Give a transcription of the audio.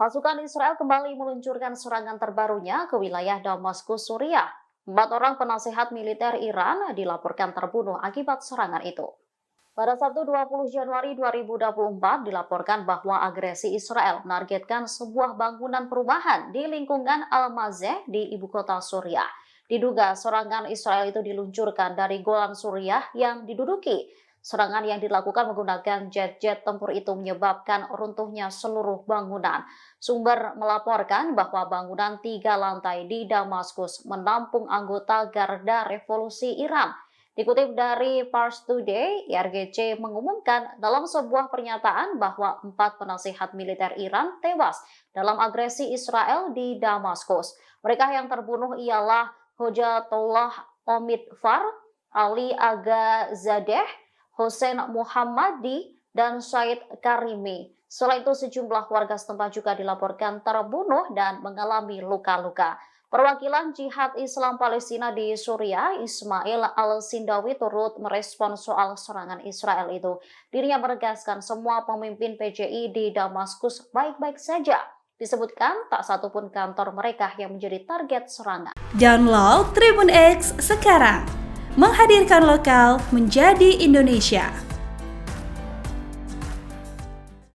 Pasukan Israel kembali meluncurkan serangan terbarunya ke wilayah Damaskus, Suriah. 4 orang penasehat militer Iran dilaporkan terbunuh akibat serangan itu. Pada Sabtu 20 Januari 2024 dilaporkan bahwa agresi Israel menargetkan sebuah bangunan perumahan di lingkungan Al-Mazeh di ibu kota Suriah. Diduga serangan Israel itu diluncurkan dari Golan Suriah yang diduduki. Serangan yang dilakukan menggunakan jet-jet tempur itu menyebabkan runtuhnya seluruh bangunan. Sumber melaporkan bahwa bangunan 3 lantai di Damaskus menampung anggota Garda Revolusi Iran. Dikutip dari Pars Today, IRGC mengumumkan dalam sebuah pernyataan bahwa 4 penasehat militer Iran tewas dalam agresi Israel di Damaskus. Mereka yang terbunuh ialah Hojatullah Omidfar, Ali Aga Zadeh, Hussein Muhammadi, dan Said Karimi. Selain itu, sejumlah warga setempat juga dilaporkan terbunuh dan mengalami luka-luka. Perwakilan Jihad Islam Palestina di Suriah, Ismail Al-Sindawi, turut merespon soal serangan Israel itu. Dirinya menegaskan semua pemimpin PJI di Damaskus baik-baik saja. Disebutkan tak satupun kantor mereka yang menjadi target serangan. Download Tribun X sekarang, menghadirkan lokal menjadi Indonesia.